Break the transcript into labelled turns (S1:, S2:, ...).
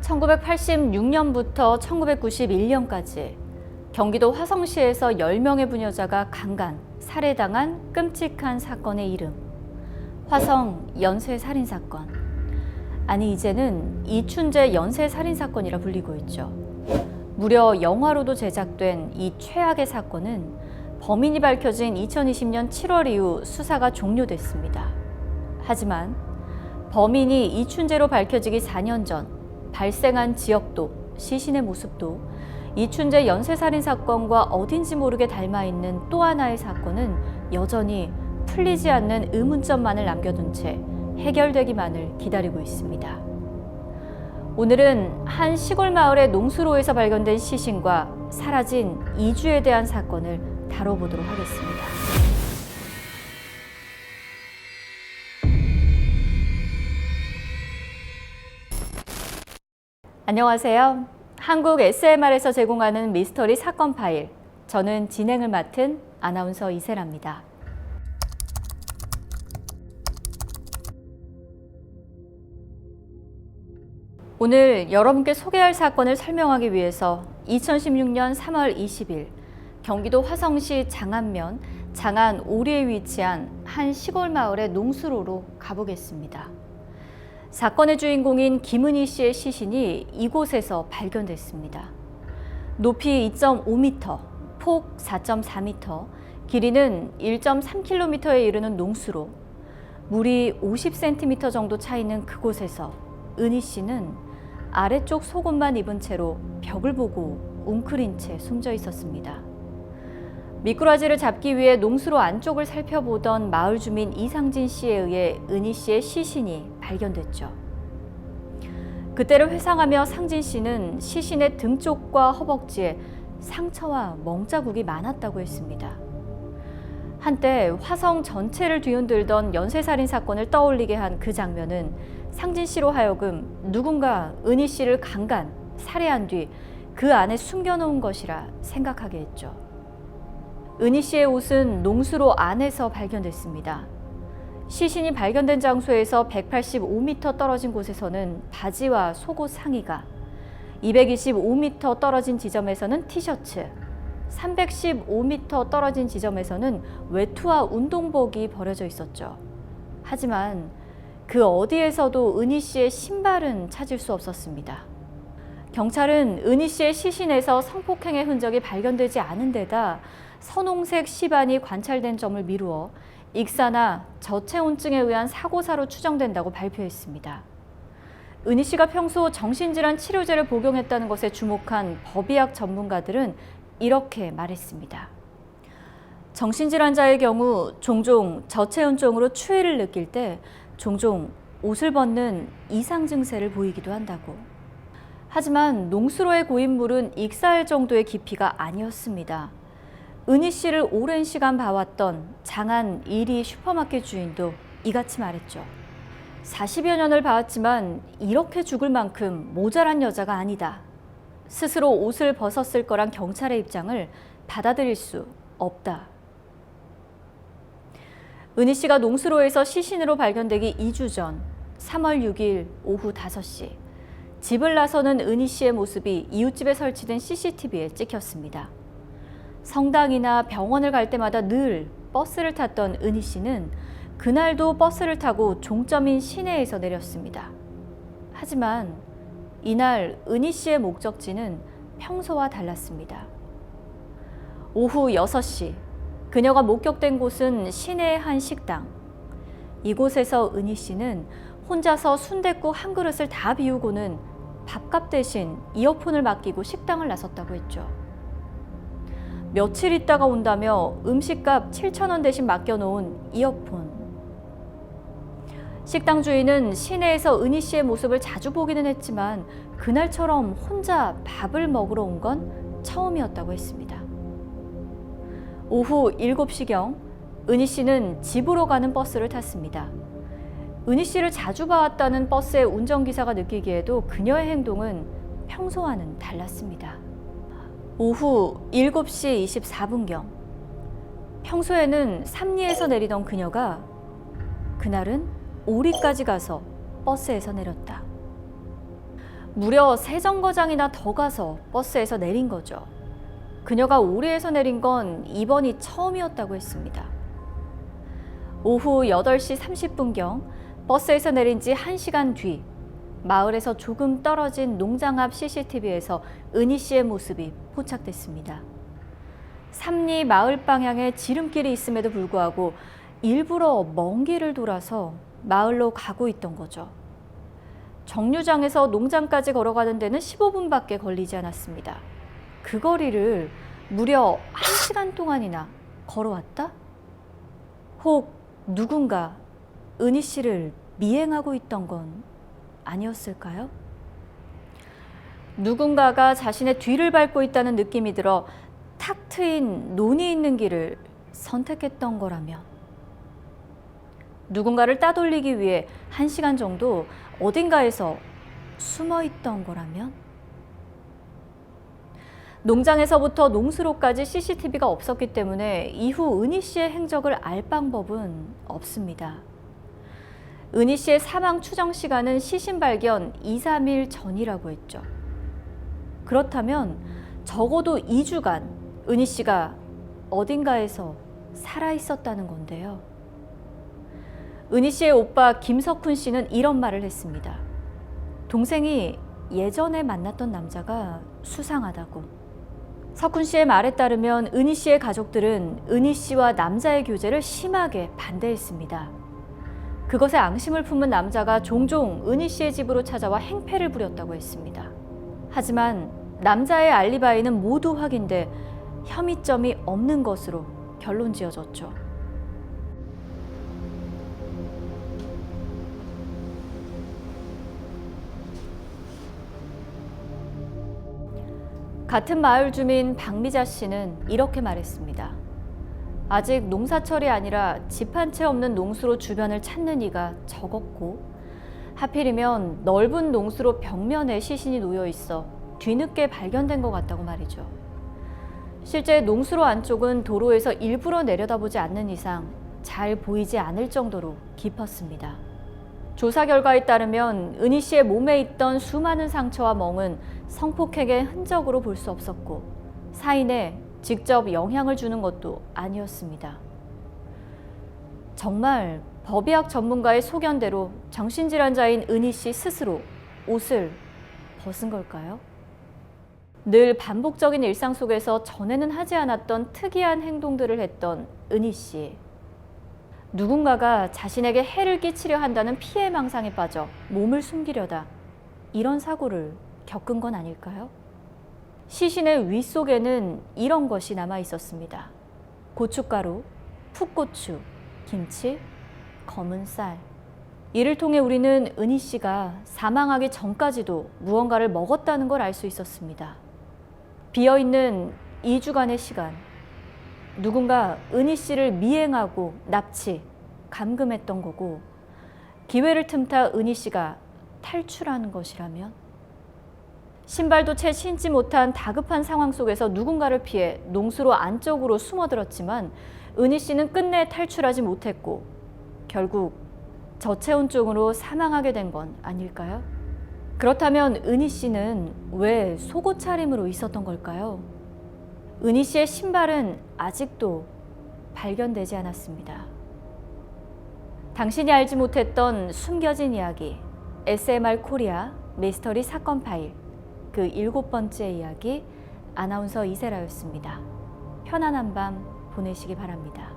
S1: 1986년부터 1991년까지 경기도 화성시에서 10명의 부녀자가 강간, 살해당한 끔찍한 사건의 이름. 화성 연쇄살인사건. 아니, 이제는 이춘재 연쇄살인사건이라 불리고 있죠. 무려 영화로도 제작된 이 최악의 사건은 범인이 밝혀진 2020년 7월 이후 수사가 종료됐습니다. 하지만 범인이 이춘재로 밝혀지기 4년 전 발생한 지역도, 시신의 모습도 이춘재 연쇄살인사건과 어딘지 모르게 닮아있는 또 하나의 사건은 여전히 풀리지 않는 의문점만을 남겨둔 채 해결되기만을 기다리고 있습니다. 오늘은 한 시골 마을의 농수로에서 발견된 시신과 사라진 이주에 대한 사건을 다뤄보도록 하겠습니다. 안녕하세요. 한국 SMR에서 제공하는 미스터리 사건 파일, 저는 진행을 맡은 아나운서 이세라입니다. 오늘 여러분께 소개할 사건을 설명하기 위해서 2016년 3월 20일 경기도 화성시 장안면 장안 오리에 위치한 한 시골 마을의 농수로로 가보겠습니다. 사건의 주인공인 김은희 씨의 시신이 이곳에서 발견됐습니다. 높이 2.5m, 폭 4.4m, 길이는 1.3km에 이르는 농수로, 물이 50cm 정도 차 있는 그곳에서 은희 씨는 아래쪽 속옷만 입은 채로 벽을 보고 웅크린 채 숨져 있었습니다. 미꾸라지를 잡기 위해 농수로 안쪽을 살펴보던 마을 주민 이상진 씨에 의해 은희 씨의 시신이 발견됐죠. 그때를 회상하며 상진 씨는 시신의 등 쪽과 허벅지에 상처와 멍자국이 많았다고 했습니다. 한때 화성 전체를 뒤흔들던 연쇄살인 사건을 떠올리게 한 그 장면은 상진 씨로 하여금 누군가 은희 씨를 강간, 살해한 뒤 그 안에 숨겨놓은 것이라 생각하게 했죠. 은희 씨의 옷은 농수로 안에서 발견됐습니다. 시신이 발견된 장소에서 185m 떨어진 곳에서는 바지와 속옷 상의가, 225m 떨어진 지점에서는 티셔츠, 315m 떨어진 지점에서는 외투와 운동복이 버려져 있었죠. 하지만 그 어디에서도 은희 씨의 신발은 찾을 수 없었습니다. 경찰은 은희 씨의 시신에서 성폭행의 흔적이 발견되지 않은 데다 선홍색 시반이 관찰된 점을 미루어 익사나 저체온증에 의한 사고사로 추정된다고 발표했습니다. 은희 씨가 평소 정신질환 치료제를 복용했다는 것에 주목한 법의학 전문가들은 이렇게 말했습니다. 정신질환자의 경우 종종 저체온증으로 추위를 느낄 때 종종 옷을 벗는 이상 증세를 보이기도 한다고. 하지만 농수로의 고인물은 익사할 정도의 깊이가 아니었습니다. 은희 씨를 오랜 시간 봐왔던 장안 1위 슈퍼마켓 주인도 이같이 말했죠. 40여 년을 봐왔지만 이렇게 죽을 만큼 모자란 여자가 아니다. 스스로 옷을 벗었을 거란 경찰의 입장을 받아들일 수 없다. 은희 씨가 농수로에서 시신으로 발견되기 2주 전 3월 6일 오후 5시 집을 나서는 은희 씨의 모습이 이웃집에 설치된 CCTV에 찍혔습니다. 성당이나 병원을 갈 때마다 늘 버스를 탔던 은희 씨는 그날도 버스를 타고 종점인 시내에서 내렸습니다. 하지만 이날 은희 씨의 목적지는 평소와 달랐습니다. 오후 6시 그녀가 목격된 곳은 시내의 한 식당. 이곳에서 은희 씨는 혼자서 순댓국 한 그릇을 다 비우고는 밥값 대신 이어폰을 맡기고 식당을 나섰다고 했죠. 며칠 있다가 온다며 음식값 7,000원 대신 맡겨놓은 이어폰. 식당 주인은 시내에서 은희 씨의 모습을 자주 보기는 했지만 그날처럼 혼자 밥을 먹으러 온 건 처음이었다고 했습니다. 오후 7시경 은희 씨는 집으로 가는 버스를 탔습니다. 은희 씨를 자주 봐왔다는 버스의 운전기사가 느끼기에도 그녀의 행동은 평소와는 달랐습니다. 오후 7시 24분경 평소에는 삼리에서 내리던 그녀가 그날은 오리까지 가서 버스에서 내렸다. 무려 3정거장이나 더 가서 버스에서 내린 거죠. 그녀가 오리에서 내린 건 이번이 처음이었다고 했습니다. 오후 8시 30분경 버스에서 내린 지 1시간 뒤 마을에서 조금 떨어진 농장 앞 CCTV에서 은희 씨의 모습이 포착됐습니다. 삼리 마을 방향에 지름길이 있음에도 불구하고 일부러 먼 길을 돌아서 마을로 가고 있던 거죠. 정류장에서 농장까지 걸어가는 데는 15분밖에 걸리지 않았습니다. 그 거리를 무려 1시간 동안이나 걸어왔다? 혹 누군가 은희 씨를 미행하고 있던 건 아니었을까요? 누군가가 자신의 뒤를 밟고 있다는 느낌이 들어 탁 트인 논이 있는 길을 선택했던 거라면, 누군가를 따돌리기 위해 1시간 정도 어딘가에서 숨어 있던 거라면, 농장에서부터 농수로까지 CCTV가 없었기 때문에 이후 은희 씨의 행적을 알 방법은 없습니다. 은희 씨의 사망 추정 시간은 시신 발견 2, 3일 전이라고 했죠. 그렇다면 적어도 2주간 은희 씨가 어딘가에서 살아 있었다는 건데요. 은희 씨의 오빠 김석훈 씨는 이런 말을 했습니다. 동생이 예전에 만났던 남자가 수상하다고. 석훈 씨의 말에 따르면 은희 씨의 가족들은 은희 씨와 남자의 교제를 심하게 반대했습니다. 그것에 앙심을 품은 남자가 종종 은희 씨의 집으로 찾아와 행패를 부렸다고 했습니다. 하지만 남자의 알리바이는 모두 확인돼 혐의점이 없는 것으로 결론 지어졌죠. 같은 마을 주민 박미자 씨는 이렇게 말했습니다. 아직 농사철이 아니라 집 한 채 없는 농수로 주변을 찾는 이가 적었고, 하필이면 넓은 농수로 벽면에 시신이 놓여 있어 뒤늦게 발견된 것 같다고 말이죠. 실제 농수로 안쪽은 도로에서 일부러 내려다보지 않는 이상 잘 보이지 않을 정도로 깊었습니다. 조사 결과에 따르면 은희 씨의 몸에 있던 수많은 상처와 멍은 성폭행의 흔적으로 볼 수 없었고, 사인에 직접 영향을 주는 것도 아니었습니다. 정말 법의학 전문가의 소견대로 정신질환자인 은희 씨 스스로 옷을 벗은 걸까요? 늘 반복적인 일상 속에서 전에는 하지 않았던 특이한 행동들을 했던 은희 씨. 누군가가 자신에게 해를 끼치려 한다는 피해망상에 빠져 몸을 숨기려다 이런 사고를 겪은 건 아닐까요? 시신의 윗속에는 이런 것이 남아 있었습니다. 고춧가루, 풋고추, 김치, 검은 쌀. 이를 통해 우리는 은희 씨가 사망하기 전까지도 무언가를 먹었다는 걸 알 수 있었습니다. 비어있는 2주간의 시간, 누군가 은희 씨를 미행하고 납치, 감금했던 거고, 기회를 틈타 은희 씨가 탈출하는 것이라면, 신발도 채 신지 못한 다급한 상황 속에서 누군가를 피해 농수로 안쪽으로 숨어들었지만 은희 씨는 끝내 탈출하지 못했고 결국 저체온증으로 사망하게 된 건 아닐까요? 그렇다면 은희 씨는 왜 속옷 차림으로 있었던 걸까요? 은희 씨의 신발은 아직도 발견되지 않았습니다. 당신이 알지 못했던 숨겨진 이야기, SMR 코리아 미스터리 사건 파일, 그 7번째 이야기, 아나운서 이세라였습니다. 편안한 밤 보내시기 바랍니다.